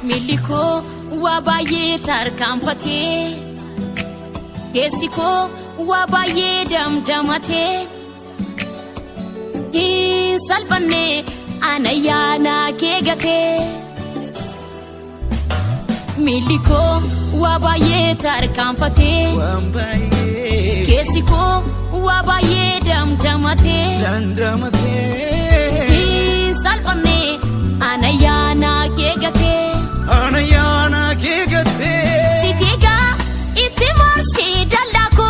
Miliko wabaye tarkaanfate Keessiko wabaye damdamate Salphanne anayana keegate Miliko wabaye tarkaanfate Keessiko wabaye damdamate Salphanne anayana keegate Sitiga itti morsi dallako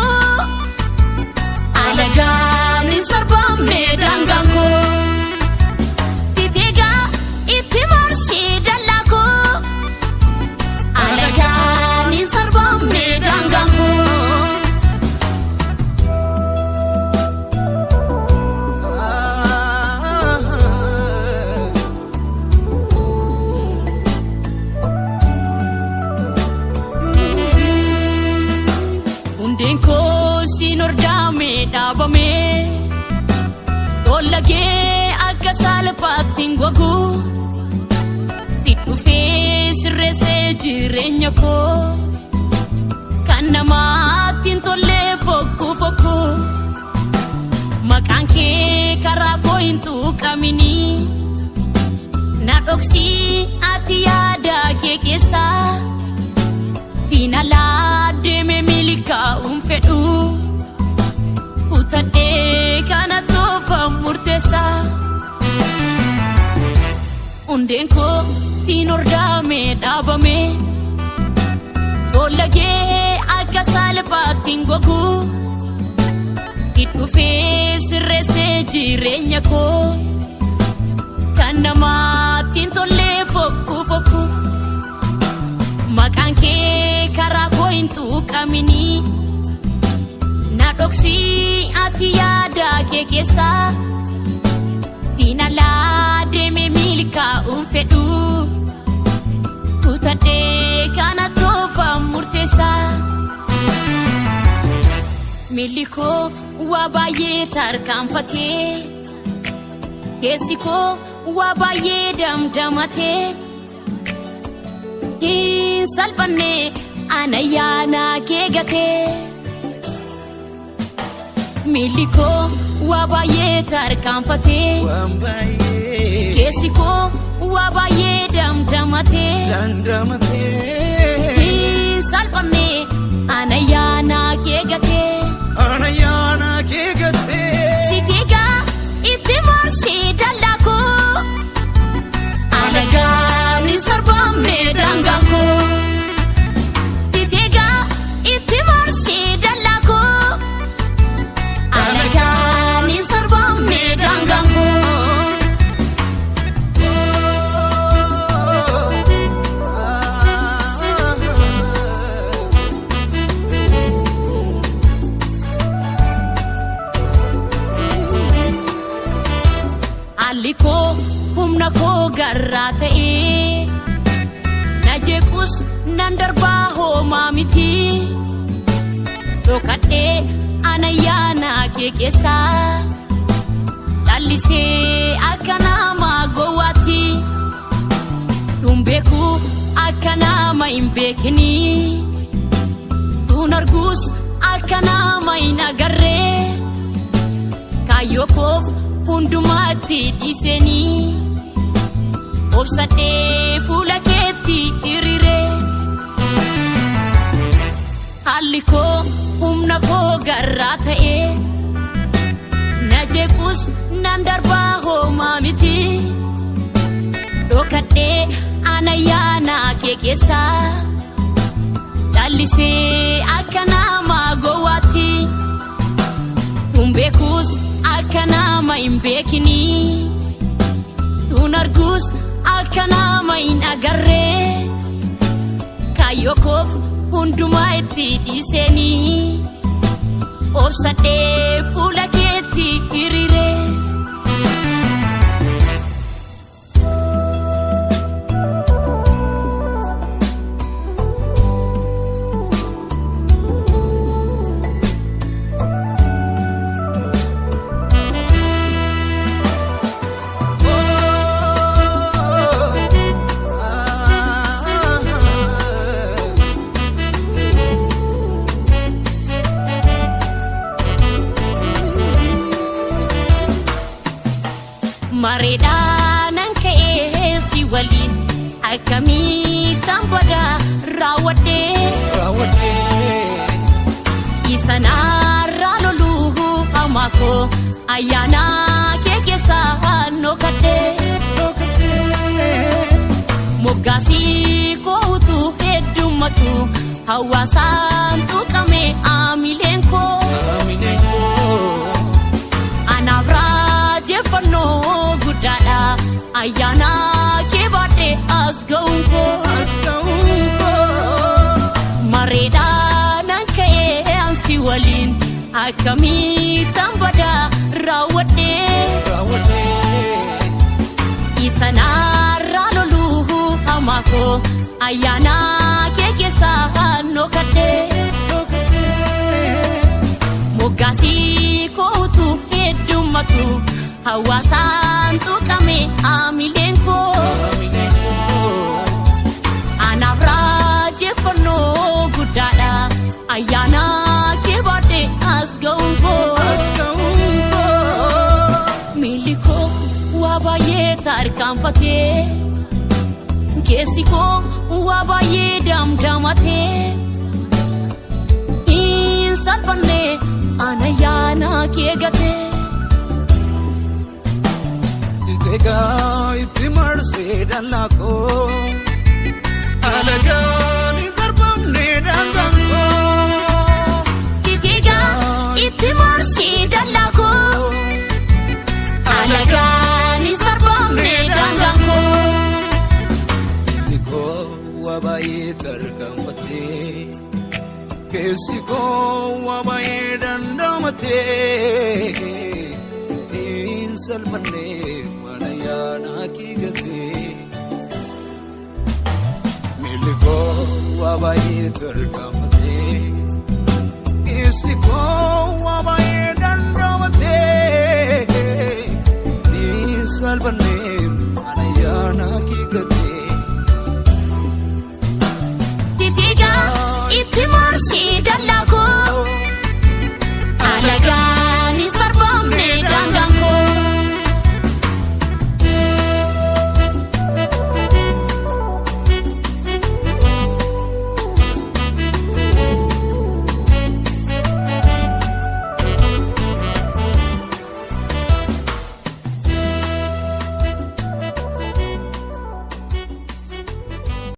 Alagani sorbamne danganko Sitiga itti morsi dallako Alagani sorbamne danganko Undenko sinordame dabame Tolage akka salphaattiin gogu Siddufee sirreesse jireenya koo Kan namaattiin tollee fokku fokku Maqaan kee karaa koo hin tuqamini Na dhoksi ati yaada kee keessa Finala deeme milika fedhu Utadhe kana tofa murtesa Undenko sinordame dabame Tolage akka salphaattiin gogu Siddufee sirreesse jireenya koo Kan namaattiin tollee fokku fokku Maqaan kee karaa koo hin tuqamini Na dhoksi ati yaada kee keessa Finala deeme milika fedhu Utadhe kana tofa murtesa Miliko wabaye tarkaanfate Keessiko wabaye damdamate Salphanne anayana keegate Miliko wabaye tarkaanfate Keessiko wabaye damdamate Salphanne anayana keegate Sitiga itti morsi dallako Alagani sorbamne danganko Sitiga itti morsi dallako Alagani sorbamne danganko Aliko humna koo garraa ta'e Na jeequs nan darbaa hoomaa miti Dhokadhe anayyaana kee keessa Callisee akka nama gowwaatti Tun beeku akka nama hin beekini Tun argus akka nama hin agarre Kaayyoo koof hundumaatti dhiiseni Obsadhe fuula keetti hiriire Haalli koo humna koo garraa ta'e Na jeequs nan darbaa hoomaa miti Dhokadhe anayyaana kee keessa Callisee akka nama gowwaatti Tun beekus akka nama hin beekini Tun argus akka nama hin agarre Kaayyoo koof hundumaa itti dhiiseni Obsadhe fuula keetti hiriire mareedhaan ka'ee si waliin akkamiitaan bada raawwadhee isanaarraa loluu hamaakoo ayyaana kee keessaa nookadhee moggaasii kootu heddummatu hawaasaan tuqame amileen koo anaaf raajeffannoo guddaadha ayyaana kee baadhee as ga'uun koo mareedhaan ka'ee ansi waliin akkamiitaan bada raawwadhee isanaarraa loluu hamaakoo ayyaana kee keessaa nookadhee moggaasii kootu heddummatu hawaasaan tuqame amileen koo anaaf raajeffannoo guddaadha ayyaana kee baadhee as ga'uun koo miilli koo waa baay'ee tarkaanfatee keessi koo waa baay'ee damdamatee hin salphanne ana ayyaana kee gatee Sitegaa itti marsee dallakoo alagaan hin sarbamne daangaan koo Sitegaa itti marsee dallakoo alagaan hin sarbamne daangaan koo Tikoo waa baay'ee tarkaanfatee keessi koo waa baay'ee dandamatee salmanne mana ayyaana kee gatee miilli koo waa baay'ee tarkaanfatee